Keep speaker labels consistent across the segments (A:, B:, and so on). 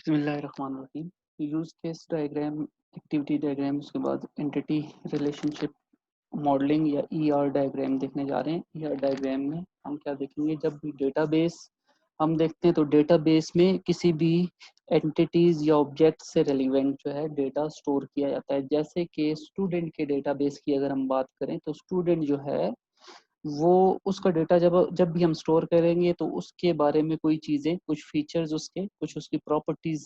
A: बिस्मिल्लाहिर्रहमानिर्रहीम। Use case diagram, activity diagram, उसके बाद एंटिटी रिलेशनशिप मॉडलिंग या ईआर डायग्राम देखने जा रहे हैं। ईआर डायग्राम में हम क्या देखेंगे, जब भी डेटाबेस हम देखते हैं तो डेटाबेस में किसी भी एंटिटीज या ऑब्जेक्ट से रेलिवेंट जो है डेटा स्टोर किया जाता है। जैसे कि स्टूडेंट के डेटाबेस की अगर हम बात करें तो स्टूडेंट जो है वो उसका डेटा जब जब भी हम स्टोर करेंगे तो उसके बारे में कोई चीज़ें, कुछ फीचर्स, उसके कुछ उसकी प्रॉपर्टीज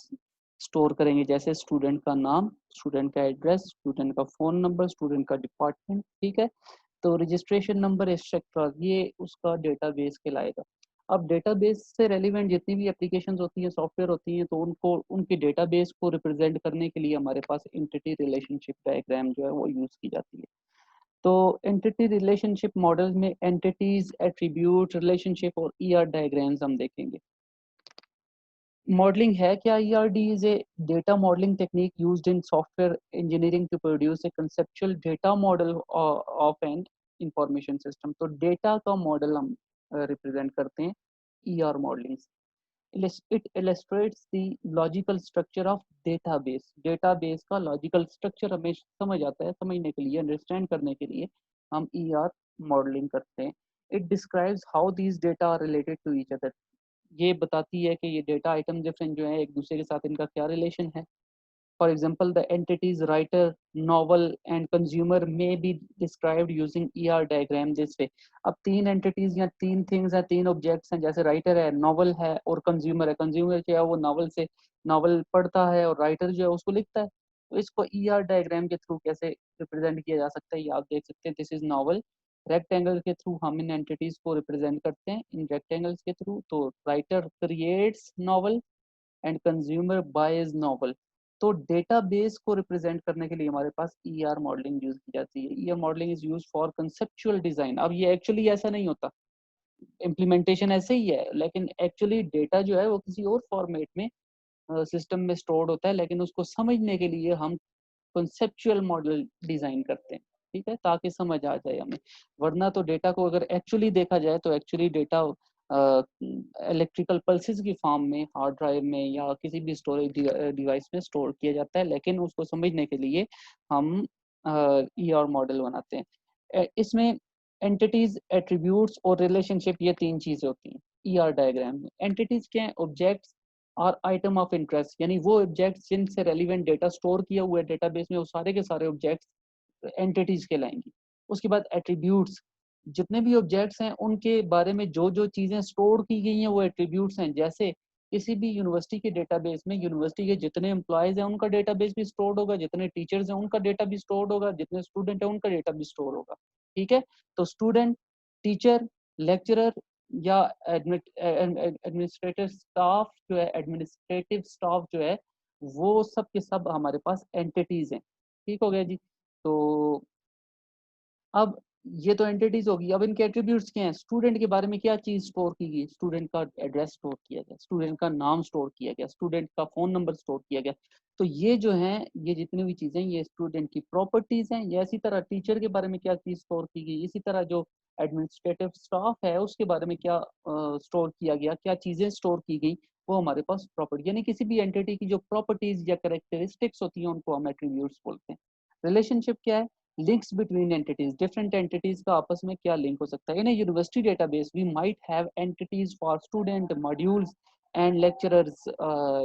A: स्टोर करेंगे। जैसे स्टूडेंट का नाम, स्टूडेंट का एड्रेस, स्टूडेंट का फ़ोन नंबर, स्टूडेंट का डिपार्टमेंट, ठीक है। तो रजिस्ट्रेशन नंबर एक्सेट्रा, ये उसका डेटाबेस कहलाएगा। अब डेटाबेस से रेलिवेंट जितनी भी एप्लीकेशंस होती हैं, सॉफ्टवेयर होती हैं, तो उनको उनके डेटाबेस को रिप्रेजेंट करने के लिए हमारे पास एंटिटी रिलेशनशिप डायग्राम जो है वो यूज़ की जाती है। तो एंटिटी रिलेशनशिप मॉडल में एंटिटीज, एट्रीब्यूट, रिलेशनशिप और ईआर डायग्राम्स हम देखेंगे। मॉडलिंग है क्या? ERD is a data modelling technique used in software engineering to produce a conceptual data model of an information system. तो डेटा का मॉडल हम represent करते हैं ईआर मॉडलिंग से। It illustrates the logical structure of database. Database का logical structure हमें समझ आता है, समझने के लिए, अंडरस्टैंड करने के लिए हम ER मॉडलिंग करते हैं। It describes how these data are related to each other. ये बताती है कि ये डेटा आइटम डिफरेंट जो है एक दूसरे के साथ इनका क्या रिलेशन है। For example, the entities writer, novel and consumer may be described using ER diagram this way. अब तीन एंटिटीज या तीन थिंग्स हैं, तीन ऑब्जेक्ट्स हैं, जैसे राइटर है, नॉवल है और कंज्यूमर है। कंज्यूमर जो है वो नॉवल से नॉवल पढ़ता है और राइटर जो है उसको लिखता है। तो इसको ER डायग्राम के थ्रू कैसे रिप्रेजेंट किया जा सकता है, ये आप देख सकते हैं। This is novel. रेक्टेंगल के थ्रू हम इन एंटिटीज को रिप्रेजेंट करते हैं, इन रेक्टेंगल्स के थ्रू। तो writer creates novel and consumer boys novel. तो डेटाबेस को रिप्रेजेंट करने के लिए हमारे पास ईआर मॉडलिंग यूज की जाती है। ER modelling is used for conceptual design. अब ये एक्चुअली ऐसा नहीं होता, इम्प्लीमेंटेशन ऐसे ही है, लेकिन एक्चुअली डेटा जो है वो किसी और फॉर्मेट में सिस्टम में स्टोर्ड होता है, लेकिन उसको समझने के लिए हम कंसेप्चुअल मॉडल डिजाइन करते हैं, ठीक है, ताकि समझ आ जाए हमें। वरना तो डेटा को अगर एक्चुअली देखा जाए तो एक्चुअली डेटा इलेक्ट्रिकल पल्सेस की फॉर्म में हार्ड ड्राइव में या किसी भी स्टोरेज डिवाइस में स्टोर किया जाता है, लेकिन उसको समझने के लिए हम ईआर मॉडल बनाते हैं। इसमें एंटिटीज, एट्रीब्यूट्स और रिलेशनशिप, ये तीन चीजें होती हैं ईआर डायग्राम में। एंटिटीज क्या है? ऑब्जेक्ट्स और आइटम ऑफ इंटरेस्ट, यानी वो ऑब्जेक्ट्स जिनसे रेलिवेंट डेटा स्टोर किया हुआ है डेटाबेस में, वो सारे के सारे ऑब्जेक्ट्स एंटिटीज कहलाएंगी। उसके बाद एट्रीब्यूट्स, जितने भी ऑब्जेक्ट्स हैं उनके बारे में जो जो चीजें स्टोर की गई हैं वो एट्रीब्यूट्स हैं। जैसे किसी भी यूनिवर्सिटी के डेटाबेस में यूनिवर्सिटी के जितने एम्प्लॉयज हैं उनका डेटाबेस भी स्टोर्ड होगा, जितने टीचर्स हैं उनका डेटा भी स्टोर्ड होगा, जितने स्टूडेंट हैं उनका डेटा भी स्टोर होगा, ठीक है। तो स्टूडेंट, टीचर, लेक्चरर या एडमिनिस्ट्रेटिव स्टाफ जो है, एडमिनिस्ट्रेटिव स्टाफ जो है, वो सब के सब हमारे पास एंटिटीज हैं। ठीक हो गया जी। तो अब ये तो एंटिटीज होगी। अब इनके एट्रीब्यूट्स क्या हैं? स्टूडेंट के बारे में क्या चीज स्टोर की गई? स्टूडेंट का एड्रेस स्टोर किया गया, स्टूडेंट का नाम स्टोर किया गया, स्टूडेंट का फोन नंबर स्टोर किया गया। तो ये जो है, ये जितनी भी चीजें, ये स्टूडेंट की प्रॉपर्टीज हैं। या इसी तरह टीचर के बारे में क्या चीज स्टोर की गई, इसी तरह जो एडमिनिस्ट्रेटिव स्टाफ है उसके बारे में क्या स्टोर किया गया, क्या चीजें स्टोर की गई, वो हमारे पास प्रॉपर्टी, यानी किसी भी एंटिटी की जो प्रॉपर्टीज या कैरेक्टरिस्टिक्स होती हैं उनको हम एट्रीब्यूट्स बोलते हैं। रिलेशनशिप क्या है? Links between entities, different entities का आपस में क्या लिंक हो सकता है। In university database we might have entities for student, modules and lecturers.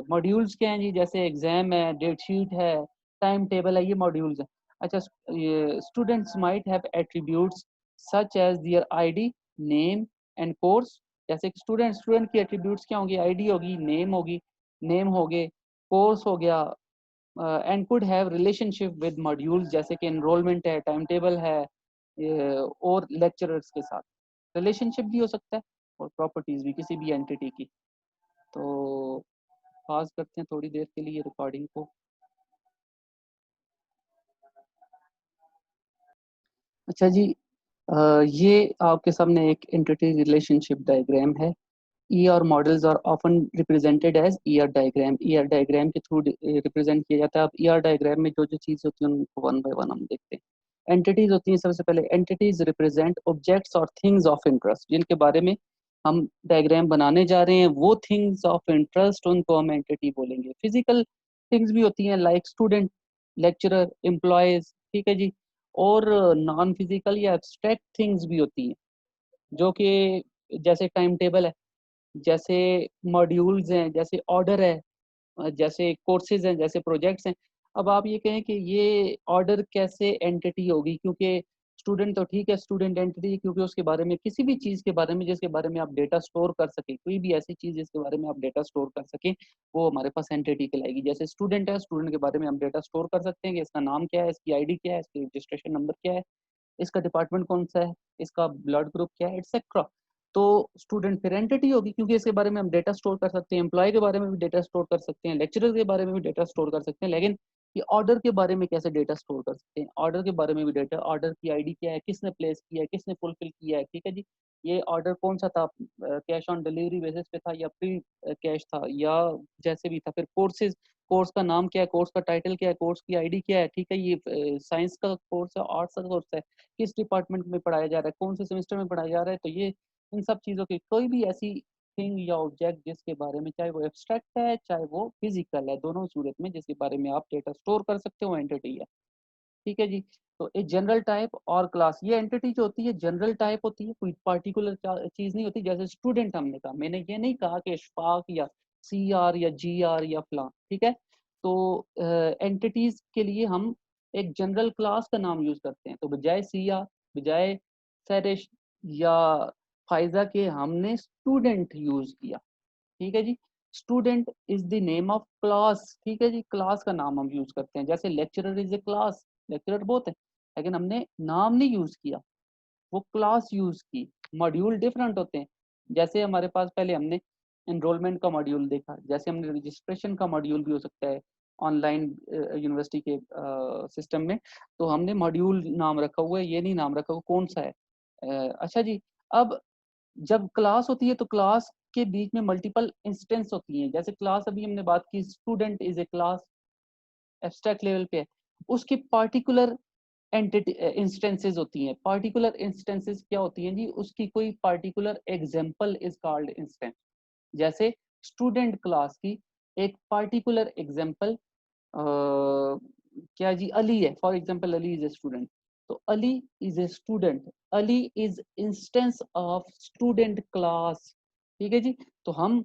A: Modules क्या हैं जी? जैसे एग्जाम है, डेट शीट है, टाइम टेबल है, ये मॉड्यूल्स हैं। अच्छा, students might have attributes such as their ID, name and course. जैसे स्टूडेंट, स्टूडेंट की एट्रीब्यूट्स क्या होंगी? आईडी होगी, नेम होगी, नेम हो गए, कोर्स हो गया, and could have relationship with modules, जैसे कि एनरोलमेंट है, टाइम टेबल है, और लेक्चरर्स के साथ रिलेशनशिप भी हो सकता है, और प्रॉपर्टीज भी किसी भी एंटिटी की। तो पास करते हैं थोड़ी देर के लिए रिकॉर्डिंग को। अच्छा जी, ये आपके सामने एक एंटिटी रिलेशनशिप डायग्राम है। ER models are often represented as ER diagram. ER diagram के थ्रू रिप्रेजेंट किया जाता है। अब ER डायग्राम में जो जो चीज होती है उनको वन बाय वन हम देखते हैं। एंटिटीज होती हैं, सबसे पहले एंटिटीज रिप्रेजेंट ऑब्जेक्ट्स और थिंग्स ऑफ इंटरेस्ट, जिनके बारे में हम डायग्राम बनाने जा रहे हैं, वो थिंग्स ऑफ इंटरेस्ट उनको हम एंटिटी बोलेंगे। फिजिकल थिंग्स भी होती हैं लाइक स्टूडेंट, लेक्चरर, एम्प्लॉयज, ठीक है जी। और नॉन फिजिकल या एब्स्ट्रैक्ट थिंग्स भी होती हैं, जो कि जैसे टाइम टेबल है, जैसे मॉड्यूल्स हैं, जैसे ऑर्डर है, जैसे कोर्सेज हैं, जैसे प्रोजेक्ट्स हैं। अब आप ये कहें कि ये ऑर्डर कैसे एंटिटी होगी, क्योंकि स्टूडेंट तो ठीक है, स्टूडेंट एंटिटी है क्योंकि उसके बारे में, किसी भी चीज़ के बारे में जिसके बारे में आप डेटा स्टोर कर सके, कोई भी ऐसी चीज़ जिसके बारे में आप डेटा स्टोर कर सकें, वो हमारे पास एंटिटी कहलाएगी। जैसे स्टूडेंट है, स्टूडेंट के बारे में हम डेटा स्टोर कर सकते हैं कि इसका नाम क्या है, इसकी आईडी क्या है, इसकी रजिस्ट्रेशन नंबर क्या है, इसका डिपार्टमेंट कौन सा है, इसका ब्लड ग्रुप क्या है, एक्सेट्रा। तो स्टूडेंट फिर एंटिटी होगी क्योंकि इसके बारे में हम डेटा स्टोर कर सकते हैं, एम्प्लॉय के बारे में भी डेटा स्टोर कर सकते हैं, लेक्चरर के बारे में भी डेटा स्टोर कर सकते हैं। लेकिन ये ऑर्डर के बारे में कैसे डेटा स्टोर कर सकते हैं, ऑर्डर के बारे में भी डेटा, ऑर्डर की आईडी क्या है, किसने प्लेस किया है, किसने फुलफिल किया है, ठीक है जी। ये ऑर्डर कौन सा था, कैश ऑन डिलीवरी बेसिस पे था या प्री कैश था, या जैसे भी था। फिर कोर्सेज, कोर्स का नाम क्या है, कोर्स का टाइटल क्या है, कोर्स की आईडी क्या है, ठीक है। ये साइंस का कोर्स है, आर्ट्स का कोर्स है, किस डिपार्टमेंट में पढ़ाया जा रहा है, कौन से सेमेस्टर में पढ़ाया जा रहा है। तो ये इन सब चीज़ों की कोई भी ऐसी थिंग या ऑब्जेक्ट जिसके बारे में, चाहे वो एब्स्ट्रैक्ट है चाहे वो फिजिकल है, दोनों सूरत में जिसके बारे में आप डेटा स्टोर कर सकते हो, एंटिटी है, ठीक है जी। तो एक जनरल टाइप और क्लास, ये एंटिटी जो होती है जनरल टाइप होती है, कोई पार्टिकुलर चीज नहीं होती। जैसे स्टूडेंट हमने कहा, मैंने ये नहीं कहा कि इशफाक या सी आर या जी आर या फलां, ठीक है। तो एंटिटीज के लिए हम एक जनरल क्लास का नाम यूज करते हैं। तो बजाय सी आर, बजाय सरिश या फाइजा के हमने स्टूडेंट यूज किया, ठीक है जी। Student is the name of class, ठीक है जी, क्लास का नाम हम यूज करते हैं। जैसे lecturer is a class, lecturer बहुत है, लेकिन हमने नाम नहीं यूज किया, वो क्लास यूज की। मॉड्यूल डिफरेंट होते हैं। जैसे हमारे पास पहले हमने एनरोलमेंट का मॉड्यूल देखा, जैसे हमने रजिस्ट्रेशन का मॉड्यूल भी हो सकता है ऑनलाइन यूनिवर्सिटी के सिस्टम में। तो हमने मॉड्यूल नाम रखा हुआ है, ये नहीं नाम रखा हुआ कौन सा है। अच्छा जी। अब जब क्लास होती है तो क्लास के बीच में मल्टीपल इंस्टेंस होती हैं। जैसे क्लास अभी हमने बात की, student is a class, abstract level पे है। उसकी पार्टिकुलर एंटिटी इंस्टेंसेस होती हैं। पार्टिकुलर इंस्टेंसेस क्या होती हैं जी, उसकी कोई particular example is called instance. जैसे स्टूडेंट क्लास की एक पार्टिकुलर एग्जांपल क्या जी, अली है, for example Ali is a student. तो Ali is a student, Ali is instance of student class, ठीक है जी। तो हम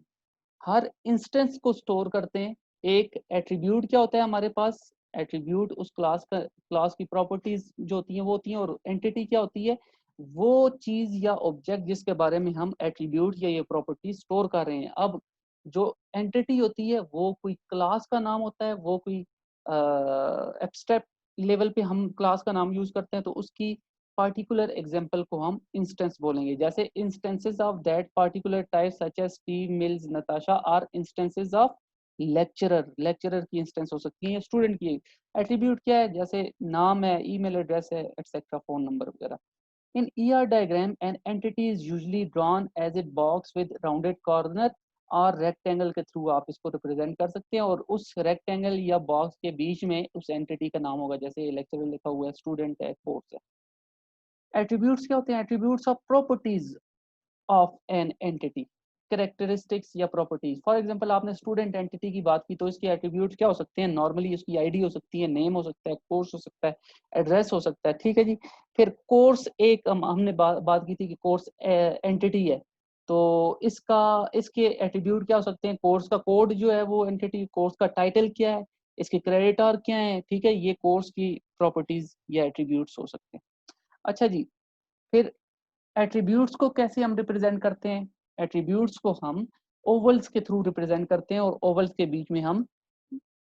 A: हर इंस्टेंस को स्टोर करते हैं। एक एट्रीब्यूट क्या होता है हमारे पास, एट्रीब्यूट उस क्लास का, क्लास की प्रॉपर्टीज जो होती हैं वो होती हैं। और एंटिटी क्या होती है, वो चीज या ऑब्जेक्ट जिसके बारे में हम एट्रीब्यूट या ये प्रॉपर्टी स्टोर कर रहे हैं। अब जो एंटिटी होती है वो कोई क्लास का नाम होता है, वो कोई एब्स्ट्रैक्ट लेवल पे हम क्लास का नाम यूज करते हैं, तो उसकी पार्टिकुलर एग्जांपल को हम इंस्टेंस बोलेंगे। जैसे instances of that particular type such as Steve, Mills, Natasha are instances of lecturer. Lecturer की इंस्टेंस हो सकती है, स्टूडेंट की। एट्रीब्यूट क्या है, जैसे नाम है, ईमेल एड्रेस है, एक्सेट्रा, फोन नंबर वगैरह। In ER diagram, an entity is usually drawn as a box with rounded corner और रेक्टेंगल के थ्रू आप इसको रिप्रेजेंट कर सकते हैं। और उस रेक्टेंगल या बॉक्स के बीच में उस एंटिटी का नाम होगा, जैसे लेक्चरर लिखा हुआ है, स्टूडेंट है, कोर्स है। एट्रीब्यूट्स क्या होते हैं, attributes of properties of an entity, characteristics या प्रॉपर्टीज। फॉर एग्जांपल आपने स्टूडेंट एंटिटी की बात की, तो इसके एट्रीब्यूट्स क्या हो सकते हैं, नॉर्मली इसकी आईडी हो सकती है, नेम हो सकता है, कोर्स हो सकता है, एड्रेस हो सकता है, ठीक है जी। फिर कोर्स, एक हमने बात की थी कि कोर्स एंटिटी है, तो इसका, इसके एट्रीब्यूट क्या हो सकते हैं, कोर्स का कोड जो है वो एंटिटी, कोर्स का टाइटल क्या है, इसके क्रेडिटर क्या है, ठीक है। ये कोर्स की प्रॉपर्टीज या एट्रीब्यूट्स हो सकते हैं। अच्छा जी। फिर एट्रीब्यूट्स को कैसे हम रिप्रेजेंट करते हैं, एट्रीब्यूट्स को हम ओवल्स के थ्रू रिप्रेजेंट करते हैं। और ओवल्स के बीच में हम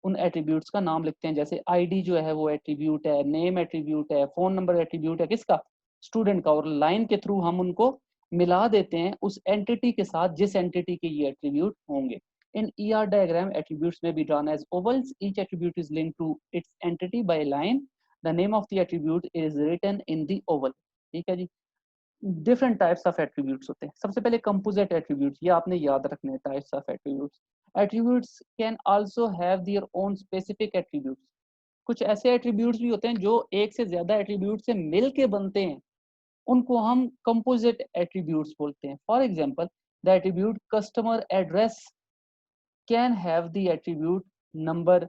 A: उन एट्रीब्यूट्स का नाम लिखते हैं। जैसे आईडी जो है वो एट्रीब्यूट है, नेम एट्रीब्यूट है, फोन नंबर एट्रीब्यूट है, किसका, स्टूडेंट का। और लाइन के थ्रू हम उनको मिला देते हैं उस एंटिटी के साथ जिस एंटिटी के ये एट्रीब्यूट होंगे। इन ER diagram, attributes may be drawn as ovals. Each attribute is linked to its entity by a line. The name of the attribute is written in the oval. ठीक है जी। Different types of attributes होते हैं। सबसे पहले composite attributes, ये आपने याद रखने हैं, types of attributes. Attributes can also have their own specific attributes. कुछ ऐसे एट्रीब्यूट्स भी होते हैं जो एक से ज्यादा एट्रीब्यूट से मिल के बनते हैं, उनको हम कंपोजिट एट्रीब्यूट्स बोलते हैं। For example, the attribute customer address can have the attribute number,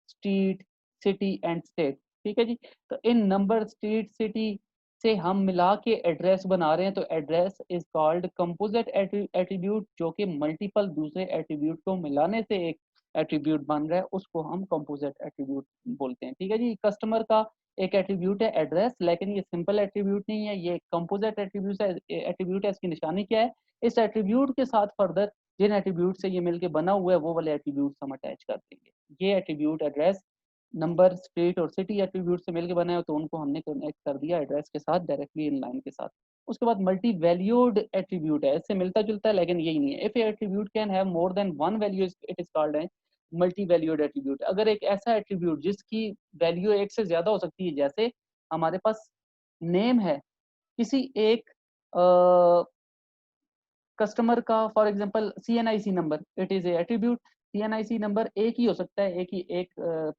A: street, city and state. ठीक है जी। तो इन नंबर, स्ट्रीट, सिटी से हम मिला के एड्रेस बना रहे हैं, तो address is called composite attribute, जो कि मल्टीपल दूसरे एट्रीब्यूट को मिलाने से एक एट्रीब्यूट बन रहा है, उसको हम कंपोजिट एट्रीब्यूट बोलते हैं। ठीक है जी। कस्टमर का एक एट्रीब्यूट है एड्रेस, लेकिन ये सिंपल एट्रीब्यूट नहीं है, ये कंपोजिट एट्रीब्यूट है। इसकी निशानी क्या है? इस एट्रीब्यूट के साथ फर्दर जिन एट्रीब्यूट से ये मिलके बना हुआ है, वो वाले एट्रीब्यूट हम अटैच कर देंगे। ये एट्रीब्यूट एड्रेस, नंबर, स्ट्रीट और सिटी एट्रीब्यूट से मिलके बना है, तो उनको हमने कनेक्ट कर दिया एड्रेस के साथ डायरेक्टली इन लाइन के साथ। उसके बाद मल्टी वैल्यूड एट्रीब्यूट है, इससे मिलता जुलता है लेकिन यही नहीं है। If attribute can have more than one value, it is called है मल्टी वैल्यूड एट्रीब्यूट। अगर एक ऐसा एट्रीब्यूट जिसकी वैल्यू एक से ज्यादा हो सकती है, जैसे हमारे पास नेम है किसी एक कस्टमर का, for example CNIC number, it is a attribute. CNIC number एक ही हो सकता है, एक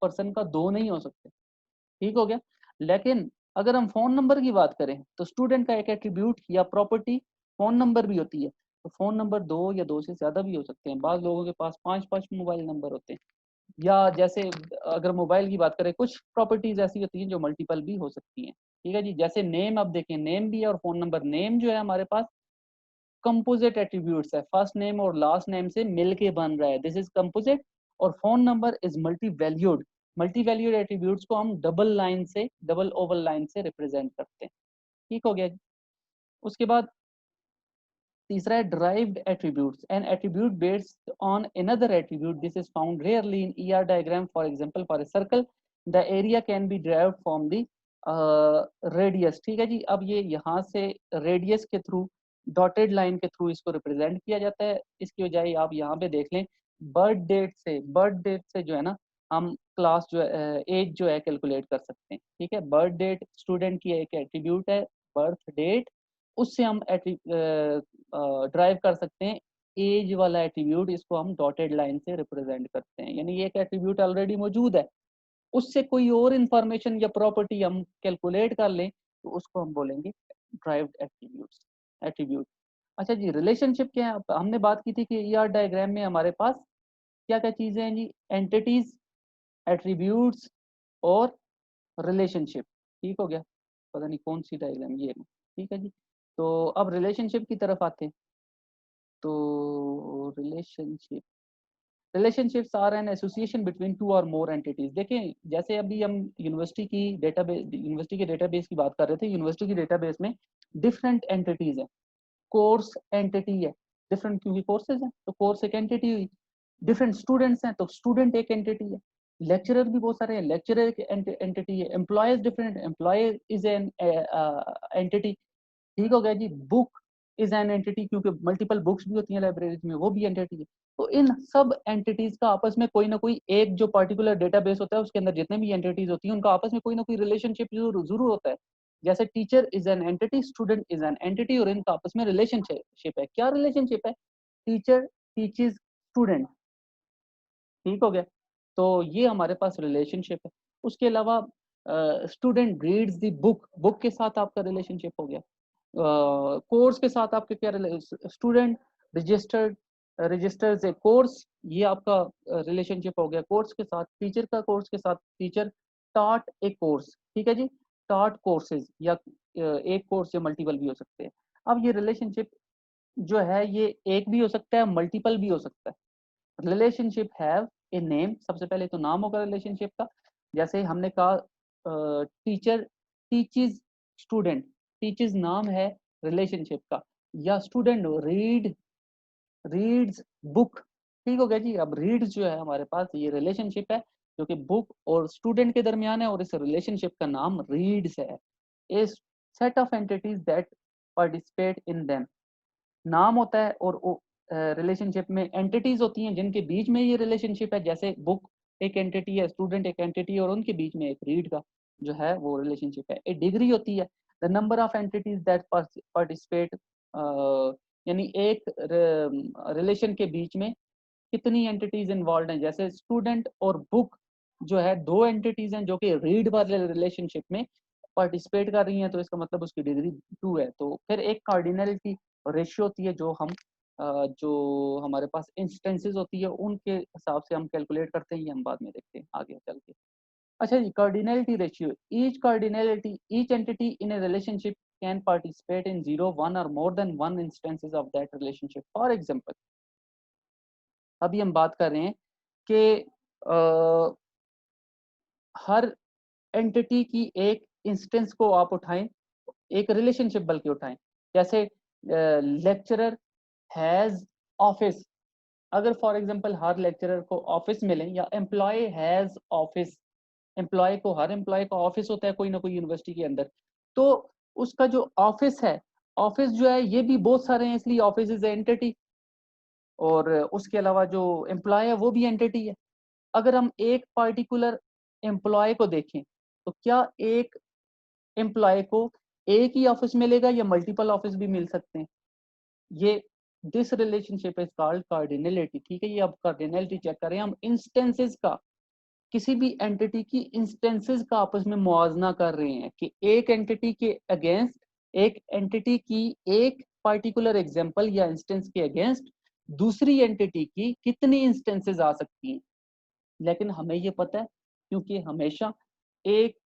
A: पर्सन का दो नहीं हो सकते। ठीक हो गया। लेकिन अगर हम फोन नंबर की बात करें, तो स्टूडेंट का एक एट्रीब्यूट या प्रॉपर्टी फोन नंबर भी होती है। तो फोन नंबर दो या दो से ज्यादा भी हो सकते हैं, बाद लोगों के पास पांच पांच मोबाइल नंबर होते हैं। या जैसे अगर मोबाइल की बात करें, कुछ प्रॉपर्टीज ऐसी होती हैं जो मल्टीपल भी हो सकती हैं। ठीक है जी। जैसे नेम, अब देखें, नेम भी है और फोन नंबर। नेम जो है हमारे पास कंपोजिट एट्रीब्यूट्स है, फर्स्ट नेम और लास्ट नेम से मिलके बन रहा है, दिस इज कंपोजिट। और phone number is multi valued. Multi valued attributes को हम डबल ओवल लाइन से रिप्रेजेंट करते हैं। ठीक हो गया जी। उसके बाद तीसरा है derived attributes, N attribute based on another attribute, this is found rarely in ER diagram. For example, for a circle the area can be derived from the radius. ठीक है जी। अब ये यहाँ से रेडियस के थ्रू, डॉटेड लाइन के through इसको represent किया जाता है। इसकी बजाय आप यहाँ पे देख लें, बर्थ डेट से जो है ना, हम क्लास जो है, एज जो है कैलकुलेट कर सकते हैं। ठीक है। बर्थ डेट स्टूडेंट की एक एट्रीब्यूट है, बर्थ डेट, उससे हम ड्राइव कर सकते हैं एज वाला एट्रीब्यूट, इसको हम डॉटेड लाइन से रिप्रेजेंट करते हैं। यानी ये एक एट्रीब्यूट ऑलरेडी मौजूद है, उससे कोई और इंफॉर्मेशन या प्रॉपर्टी हम कैलकुलेट कर लें, तो उसको हम बोलेंगे ड्राइव्ड एट्रीब्यूट। अच्छा जी, रिलेशनशिप क्या है? हमने बात की थी कि ER डायग्राम में हमारे पास क्या क्या चीजें हैं जी? एंटिटीज, एट्रीब्यूट्स और रिलेशनशिप। ठीक हो गया। पता नहीं कौन सी डायग्राम ये है। ठीक है जी। तो अब रिलेशनशिप की तरफ आते हैं। तो relationships are an association between two or more entities. देखें, जैसे अभी हम यूनिवर्सिटी के डेटाबेस की बात कर रहे थे। यूनिवर्सिटी की डेटाबेस में डिफरेंट एंटिटीज है। कोर्स एंटिटी है, डिफरेंट क्योंकि कोर्सेज हैं, तो कोर्स एक एंटिटी हुई। डिफरेंट स्टूडेंट्स हैं, तो स्टूडेंट एक एंटिटी है। लेक्चरर भी बहुत सारे हैं, लेक्चरर एक एंटिटी है। Employees different, employee is an entity. ठीक हो गया जी। बुक इज एन एंटिटी, क्योंकि मल्टीपल बुक्स भी होती हैं लाइब्रेरीज में, वो भी एंटिटी है। तो इन सब एंटिटीज का आपस में कोई ना कोई एक जो पर्टिकुलर डेटाबेस होता है, उसके अंदर जितने भी एंटिटीज होती हैं, उनका आपस में कोई ना कोई रिलेशनशिप जरूर होता है। जैसे teacher is an entity, student is an entity, और इनका आपस में रिलेशनशिप है। क्या रिलेशनशिप है? Teacher teaches student. ठीक हो गया। तो ये हमारे पास रिलेशनशिप है। उसके अलावा student reads the book, book के साथ आपका रिलेशनशिप हो गया। कोर्स के साथ आपके क्या, स्टूडेंट रजिस्टर्ड रजिस्टर्स ए कोर्स, ये आपका रिलेशनशिप हो गया कोर्स के साथ। टीचर का कोर्स के साथ, टीचर टाट ए कोर्स। ठीक है जी। टाट कोर्सेज, या एक कोर्स या मल्टीपल भी हो सकते हैं। अब ये रिलेशनशिप जो है, ये एक भी हो सकता है, मल्टीपल भी हो सकता है। रिलेशनशिप हैव ए नेम, सबसे पहले तो नाम होगा रिलेशनशिप का। जैसे हमने कहा टीचर टीचेज स्टूडेंट, टीचेज नाम है रिलेशनशिप का। या स्टूडेंट रीड्स बुक। ठीक हो गया जी। अब रीड्स जो है हमारे पास, ये रिलेशनशिप है जो कि बुक और स्टूडेंट के दरमियान है, और इस रिलेशनशिप का नाम रीड्स है। A set of entities that participate in them, नाम होता है, और रिलेशनशिप में एंटिटीज होती हैं जिनके बीच में ये रिलेशनशिप है। जैसे बुक एक एंटिटी है, स्टूडेंट एक एंटिटी है, और उनके बीच में एक रीड का जो है वो रिलेशनशिप है। एक डिग्री होती है, the number of entities that participate, यानी एक रिलेशन के बीच में कितनी एंटिटीज इन्वॉल्व हैं। जैसे स्टूडेंट और बुक जो है, दो एंटिटीज हैं जो कि रीड वाले रिलेशनशिप में पार्टिसिपेट कर रही हैं तो इसका मतलब उसकी डिग्री 2 है। तो फिर एक कार्डिनलिटी रेशियो होती है जो जो हमारे पास इंस्टेंसेस होती है उनके हिसाब से हम कैलकुलेट करते हैं, ये हम बाद में देखते हैं आगे चल के। अच्छा जी, cardinality ratio, each entity in a relationship can participate in 0, 1 और more than 1 instances of that relationship. For example, अभी हम बात कर रहे हैं कि हर एंटिटी की एक इंस्टेंस को आप उठाएं, एक रिलेशनशिप बल्कि उठाएं, जैसे लेक्चरर हैज ऑफिस। अगर फॉर एग्जांपल हर लेक्चरर को ऑफिस मिले, या एम्प्लॉय हैज ऑफिस, एम्प्लॉय को, हर एम्प्लॉय का ऑफिस होता है कोई ना कोई यूनिवर्सिटी के अंदर, तो उसका जो ऑफिस है, ऑफिस जो है ये भी बहुत सारे हैं इसलिए ऑफिस इज एंटिटी, और उसके अलावा जो एम्प्लॉय है वो भी एंटिटी है। अगर हम एक पार्टिकुलर एम्प्लॉय को देखें तो क्या एक एम्प्लॉय को एक ही ऑफिस मिलेगा या मल्टीपल ऑफिस भी मिल सकते हैं? ये this relationship is called cardinality. ठीक है, ये अब कार्डिनलिटी चेक करें हम इंस्टेंसेस का, किसी भी एंटिटी की इंस्टेंसेस का आपस में मुआवजा कर रहे हैं कि एक एंटिटी के अगेंस्ट, एक एंटिटी की एक पार्टिकुलर एग्जांपल या इंस्टेंस के अगेंस्ट दूसरी एंटिटी की कितनी इंस्टेंसेस आ सकती हैं। लेकिन हमें ये पता है क्योंकि हमेशा एक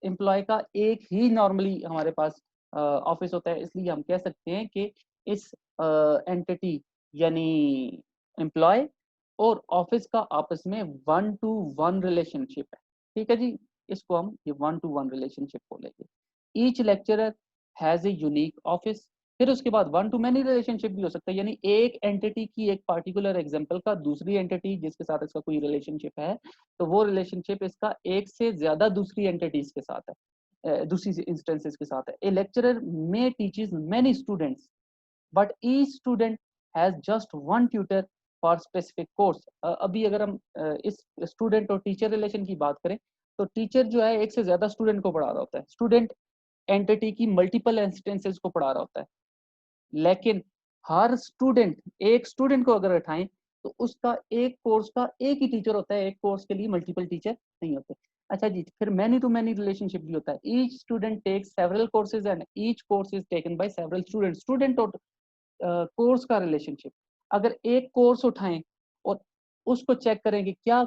A: एम्प्लॉय का एक ही नॉर्मली हमारे पास ऑफिस होता है, इसलिए हम कह सकते हैं कि इस एंटिटी यानी एम्प्लॉय और ऑफिस का आपस में 1-to-1 रिलेशनशिप है। ठीक है जी, इसको हम ये 1-to-1 रिलेशनशिप बोलेंगे। Each lecturer has a unique office. फिर उसके बाद 1-to-many रिलेशनशिप भी हो सकता है, यानी एक एंटिटी की एक पार्टिकुलर एग्जांपल का दूसरी एंटिटी जिसके साथ इसका कोई रिलेशनशिप है, तो वो रिलेशनशिप इसका एक से ज्यादा दूसरी एंटिटीज के साथ है, दूसरी इंस्टेंसेस के साथ है। ए lecturer may teaches many students but each student has just one tutor for specific course. अभी अगर हम इस स्टूडेंट और टीचर रिलेशन की बात करें तो टीचर जो है एक से ज्यादा स्टूडेंट को पढ़ा रहा होता है, स्टूडेंट एंटिटी की मल्टीपल इंस्टेंसेस को पढ़ा रहा होता है। लेकिन हर स्टूडेंट, एक स्टूडेंट को अगर उठाएं तो उसका एक कोर्स का एक ही टीचर होता है, एक कोर्स के लिए मल्टीपल टीचर नहीं होते। अच्छा जी, फिर मैनी टू मैनी रिलेशनशिप भी होता है। Each student takes several courses and each course is taken by several student. Student और कोर्स का रिलेशनशिप, अगर एक कोर्स उठाएं और उसको चेक करें कि क्या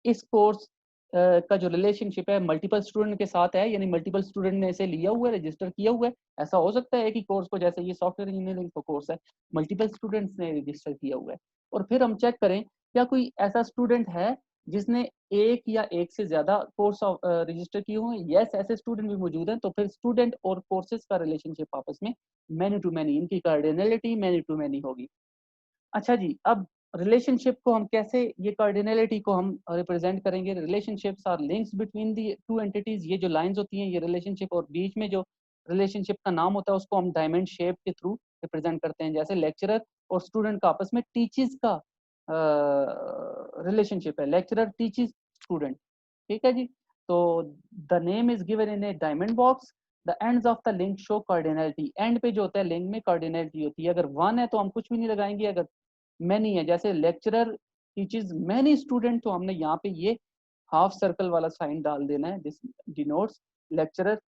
A: इस कोर्स का जो रिलेशनशिप है मल्टीपल स्टूडेंट के साथ है, यानी मल्टीपल स्टूडेंट ने इसे लिया हुआ है, रजिस्टर किया हुआ है। ऐसा हो सकता है कि कोर्स को, जैसे ये सॉफ्टवेयर इंजीनियरिंग का कोर्स है, मल्टीपल स्टूडेंट्स ने रजिस्टर किया हुआ है। और फिर हम चेक करें क्या कोई ऐसा स्टूडेंट है जिसने एक या एक से ज्यादा कोर्स रजिस्टर किए हुए हैं। यस, ऐसे स्टूडेंट भी मौजूद हैं। तो फिर स्टूडेंट और कोर्सेज का रिलेशनशिप आपस में मैनी टू मैनी, इनकी कार्डिनलिटी मैनी टू मैनी होगी। अच्छा जी, अब रिलेशनशिप को हम कैसे, ये कार्डिनलिटी को हम रिप्रेजेंट करेंगे। Relationships are links between the two entities. ये जो लाइंस होती हैं ये रिलेशनशिप, और बीच में जो रिलेशनशिप का नाम होता है उसको हम डायमंड शेप के थ्रू रिप्रेजेंट करते हैं। जैसे लेक्चरर और स्टूडेंट का आपस में टीचर्स का रिलेशनशिप है, लेक्चरर टीचर्स स्टूडेंट। ठीक है जी, तो the name is given in A diamond box, the ends of the link show cardinality. And पे जो होता है लिंक में कार्डिनलिटी होती है। अगर 1 है तो हम कुछ भी नहीं लगाएंगे, अगर मैनी है, जैसे लेक्चरर टीचर्स मैनी स्टूडेंट, तो हमने यहाँ पे ये हाफ सर्कल वाला साइन डाल देना है, दिस डिनोट्स लेक्चरर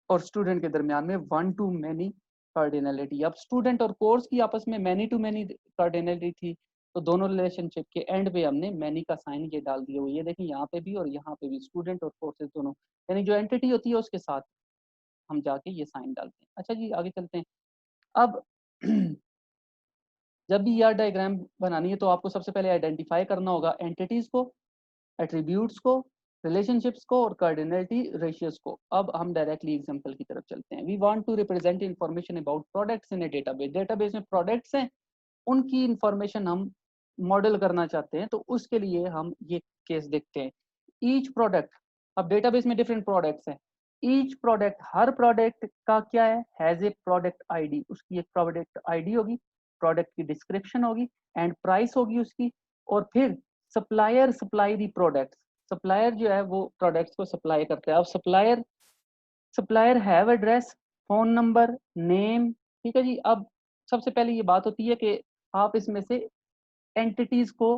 A: और स्टूडेंट के दरमियान में 1-to-many कार्डिनलिटी। अब स्टूडेंट और कोर्स की आपस में मैनी टू मैनी कार्डिनलिटी थी, तो दोनों रिलेशनशिप के एंड पे हमने मैनी का साइन ये डाल दिया हुआ। ये देखिए यहाँ पे भी और यहाँ पे भी स्टूडेंट और कोर्सेज दोनों, यानी जो एंटिटी होती है उसके साथ हम जाके ये साइन डालते हैं। अच्छा जी, आगे चलते हैं। अब जब भी यार डायग्राम बनानी है तो आपको सबसे पहले आइडेंटिफाई करना होगा एंटिटीज को, एट्रीब्यूट्स को, रिलेशनशिप्स को और कार्डिनलिटी रेशियोज को। अब हम डायरेक्टली एग्जांपल की तरफ चलते हैं। We want to represent information about products in a database. Database में प्रोडक्ट्स हैं, उनकी इंफॉर्मेशन हम मॉडल करना चाहते हैं, तो उसके लिए हम ये केस देखते हैं। ईच प्रोडक्ट, अब डेटाबेस में डिफरेंट प्रोडक्ट्स हैं। ईच प्रोडक्ट, हर प्रोडक्ट का क्या है, हैज ए प्रोडक्ट आईडी, उसकी एक प्रोडक्ट आईडी होगी, प्रोडक्ट की डिस्क्रिप्शन होगी एंड प्राइस होगी उसकी। और फिर सप्लायर सप्लाई दी प्रोडक्ट्स, सप्लायर जो है वो प्रोडक्ट्स को सप्लाई करता है। अब supplier have address, phone number, name. ठीक है जी, अब सबसे पहले ये बात होती है कि आप इसमें से एंटिटीज को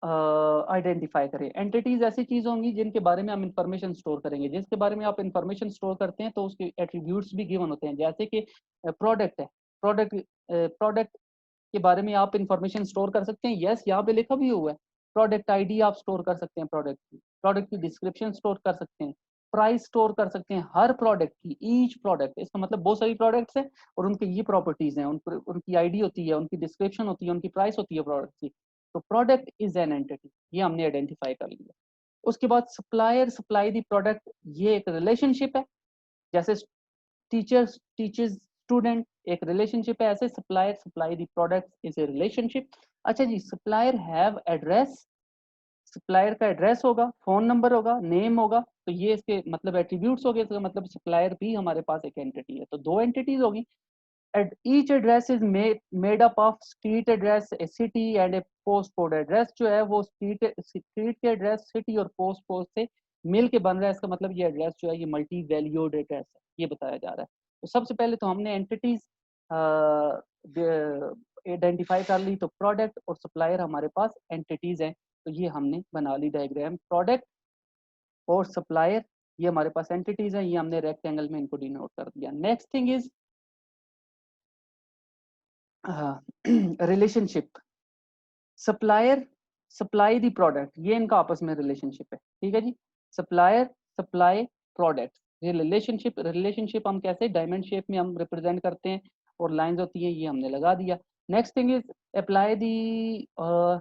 A: आइडेंटिफाई करें। एंटिटीज ऐसी चीज होंगी जिनके बारे में हम इंफॉर्मेशन स्टोर करेंगे। जिसके बारे में आप इंफॉर्मेशन स्टोर करते हैं तो उसके एट्रीब्यूट्स भी गिवन होते हैं। जैसे कि प्रोडक्ट है, प्रोडक्ट के बारे में आप इंफॉर्मेशन स्टोर कर सकते हैं। यस, यहाँ पे लिखा भी हुआ है। प्रोडक्ट आईडी आप स्टोर कर सकते हैं, प्रोडक्ट की डिस्क्रिप्शन स्टोर कर सकते हैं, प्राइस स्टोर कर सकते हैं हर प्रोडक्ट की, ईच प्रोडक्ट। इसका मतलब बहुत सारी प्रोडक्ट्स हैं और उनके ये प्रॉपर्टीज हैं, उनकी आईडी होती है, उनकी डिस्क्रिप्शन होती है, उनकी प्राइस होती है प्रोडक्ट की। तो प्रोडक्ट इज एन एंटिटी, ये हमने आइडेंटिफाई कर लिया। उसके बाद सप्लायर सप्लाई दी प्रोडक्ट, ये एक रिलेशनशिप है। जैसे टीचर्स टीचर्स स्टूडेंट एक रिलेशनशिप है, ऐसे supplier supply the product is a relationship. अच्छा जी, सप्लायर हैव एड्रेस, सप्लायर का एड्रेस होगा, फोन नंबर होगा, नेम होगा। तो ये इसके मतलब एट्रीब्यूट्स हो गए। तो मतलब सप्लायर भी हमारे पास एक एंटिटी है। तो दो एंटिटीज होगी। each address is made up of street address, a city and a postcode। Address जो है वो स्ट्रीट के एड्रेस, सिटी और पोस्ट कोड से मिल के बन रहा है। इसका मतलब ये एड्रेस जो है ये मल्टी वैल्यूड एड्रेस है, ये बताया जा रहा है। तो सबसे पहले तो हमने एंटिटीज आइडेंटिफाई कर ली। तो प्रोडक्ट और सप्लायर हमारे पास एंटिटीज हैं। तो ये हमने बना ली डायग्राम। प्रोडक्ट और सप्लायर ये हमारे पास एंटिटीज हैं, ये हमने रेक्टेंगल में इनको डिनोट कर दिया। Next thing is relationship. Supplier supply the product, ये इनका आपस में रिलेशनशिप है। ठीक है जी, सप्लायर सप्लाई प्रोडक्ट, ये रिलेशनशिप हम कैसे डायमंड शेप में हम रिप्रेजेंट करते हैं और लाइंस होती है, ये हमने लगा दिया। Next thing is apply the क्या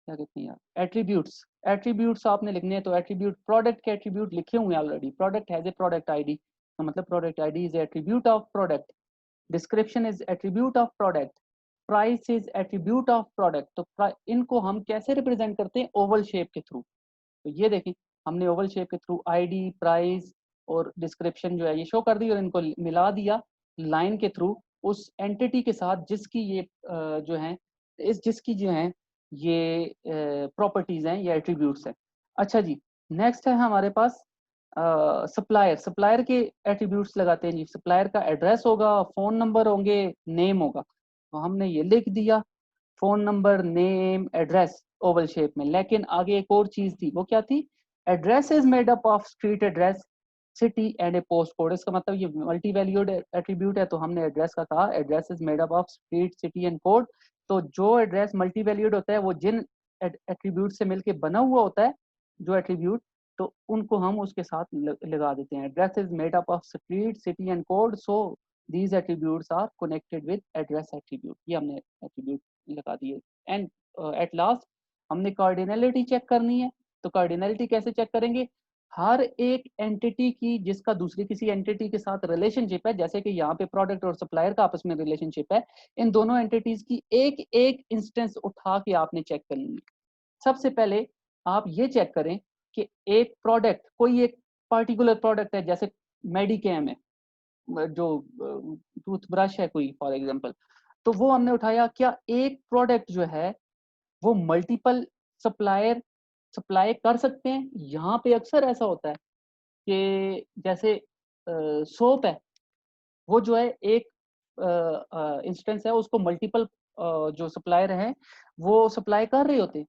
A: कहते हैं यार, एट्रीब्यूट्स। एट्रीब्यूट्स आपने लिखने हैं तो एट्रीब्यूट, प्रोडक्ट के एट्रीब्यूट लिखे हुए हैं already. Product has a product ID, तो मतलब product ID is attribute of product. Description is attribute of product. Price is attribute of product. तो इनको हम कैसे रिप्रेजेंट करते हैं, ओवल शेप के थ्रू। तो ये देखें, हमने ओवल शेप के थ्रू आईडी, प्राइस और डिस्क्रिप्शन जो है ये शो कर दी और इनको मिला दिया लाइन के थ्रू उस एंटिटी के साथ जिसकी ये जो है जिसकी जो है ये प्रॉपर्टीज हैं, ये एट्रीब्यूट्स हैं। अच्छा जी, नेक्स्ट है हमारे पास सप्लायर। सप्लायर के एट्रीब्यूट्स लगाते हैं जी। सप्लायर का एड्रेस होगा, फोन नंबर होंगे, नेम होगा। तो हमने ये लिख दिया, phone number, name, address Oval shape में। लेकिन आगे एक और चीज थी, वो क्या थी, address is made up of street address, city and A post code. इसका मतलब ये मल्टी वैल्यूड एट्रीब्यूट है। तो हमने एड्रेस का कहा, address is made up of street, city and code. तो जो एड्रेस मल्टी वैल्यूड होता है वो जिन एट्रीब्यूट से मिलके बना हुआ होता है जो एट्रीब्यूट, तो उनको हम उसके साथ लगा देते हैं। Address is made up of street, city and code, so these attributes are connected with address attribute. ये हमने एट्रीब्यूट लगा दिए। एंड एट लास्ट हमने कार्डिनलिटी चेक करनी है। तो कार्डिनलिटी कैसे चेक करेंगे, हर एक एंटिटी की जिसका दूसरी किसी एंटिटी के साथ रिलेशनशिप है, जैसे कि यहाँ पे प्रोडक्ट और सप्लायर का आपस में रिलेशनशिप है, इन दोनों एंटिटीज की एक एक इंस्टेंस उठा के आपने चेक करनी है। सबसे पहले आप ये चेक करें कि एक प्रोडक्ट, कोई एक पर्टिकुलर प्रोडक्ट है, जैसे मेडिकेम है, जो टूथब्रश है कोई फॉर एग्जांपल, तो वो हमने उठाया, क्या एक प्रोडक्ट जो है वो मल्टीपल सप्लायर सप्लाई कर सकते हैं। यहाँ पे अक्सर ऐसा होता है कि जैसे सोप है, वो जो है एक इंस्टेंस है, उसको मल्टीपल जो सप्लायर हैं वो सप्लाई कर रहे होते हैं।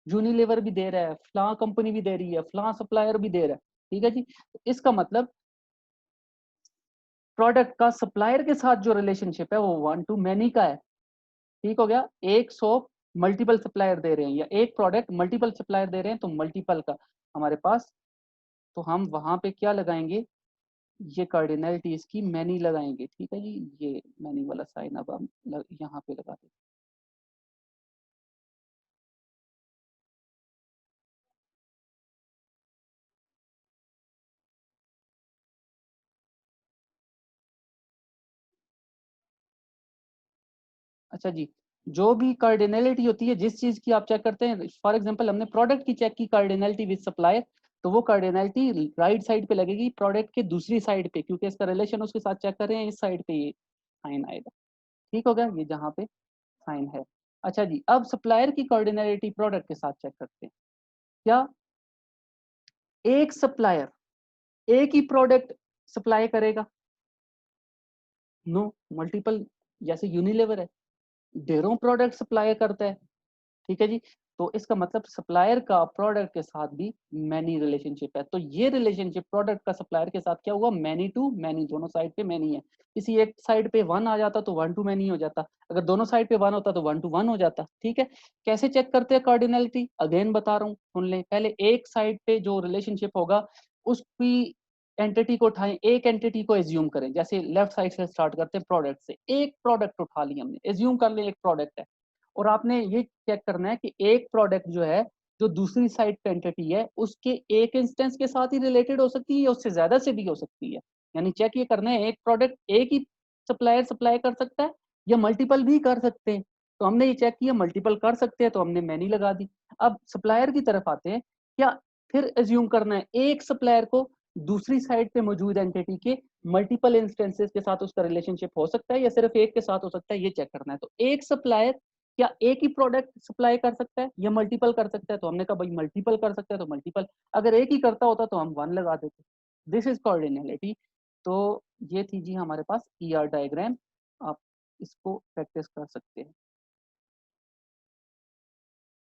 A: यूनिलीवर भी दे रहा है, फ्लां कंपनी भी दे रही है, फ्लां सप्लायर भी दे रहा है। ठीक है जी, तो इसका मतलब प्रोडक्ट का सप्लायर के साथ जो रिलेशनशिप है वो 1 to many का है। ठीक हो गया, एक सोप मल्टीपल सप्लायर दे रहे हैं या एक प्रोडक्ट मल्टीपल सप्लायर दे रहे हैं, तो मल्टीपल का हमारे पास। तो हम वहां पे क्या लगाएंगे, ये कार्डिनलिटी इसकी मैनी लगाएंगे। ठीक है जी, ये मैनी वाला साइन अब हम यहाँ पे लगा देंगे। अच्छा जी, जो भी कार्डिनलिटी होती है जिस चीज की आप चेक करते हैं, फॉर एग्जांपल हमने प्रोडक्ट की चेक की कार्डिनलिटी विद सप्लायर, तो वो कार्डिनलिटी राइट साइड पे लगेगी प्रोडक्ट के दूसरी साइड पे, क्योंकि इसका रिलेशन उसके साथ चेक कर रहे हैं, इस साइड पे ये साइन आएगा। ठीक हो गया, ये जहाँ पे साइन है। अच्छा जी, अब सप्लायर की कार्डिनलिटी प्रोडक्ट के साथ चेक करते हैं। क्या एक सप्लायर एक ही प्रोडक्ट सप्लाई करेगा? No, multiple. जैसे यूनिलीवर है, ढेरों प्रोडक्ट सप्लाई करता है, ठीक है जी। तो इसका मतलब सप्लायर का प्रोडक्ट के साथ भी मैनी रिलेशनशिप है। तो ये रिलेशनशिप प्रोडक्ट का सप्लायर के साथ क्या हुआ, मैनी टू मैनी, दोनों साइड पे मैनी है। किसी एक साइड पे 1 आ जाता तो 1 टू मैनी हो जाता, अगर दोनों साइड पे 1 होता तो 1 टू 1 हो जाता। ठीक है। कैसे चेक करते हैं कार्डिनलिटी, अगेन बता रहा हूँ, सुन लें। पहले एक साइड पे जो रिलेशनशिप होगा उसकी एंटिटी को उठाएं, एक एंटिटी को एज्यूम करें। जैसे लेफ्ट साइड से स्टार्ट करते हैं, प्रोडक्ट से। एक प्रोडक्ट उठा लिया हमने, एज्यूम कर ले एक प्रोडक्ट है, और आपने ये चेक करना है कि एक प्रोडक्ट जो है, जो दूसरी साइड पे एंटिटी है, उसके एक इंस्टेंस के साथ ही रिलेटेड हो सकती है या उससे ज्यादा से भी हो सकती है। यानी चेक ये करना है एक प्रोडक्ट एक ही सप्लायर सप्लाई कर सकता है या मल्टीपल भी कर सकते हैं। तो हमने ये चेक किया मल्टीपल कर सकते हैं, तो हमने मैनी लगा दी। अब सप्लायर की तरफ आते हैं। क्या फिर एज्यूम करना है एक सप्लायर को दूसरी साइड पे मौजूद एंटिटी के मल्टीपल इंस्टेंसेस के साथ उसका रिलेशनशिप हो सकता है या सिर्फ एक के साथ हो सकता है, ये चेक करना है। तो एक सप्लायर क्या एक ही प्रोडक्ट सप्लाई कर सकता है या मल्टीपल कर सकता है, तो हमने कहा भाई मल्टीपल कर सकता है तो मल्टीपल, अगर एक ही करता होता तो हम 1 लगा देते। This is cardinality. तो ये थी जी हमारे पास ईआर डायग्राम, आप इसको प्रैक्टिस कर सकते हैं।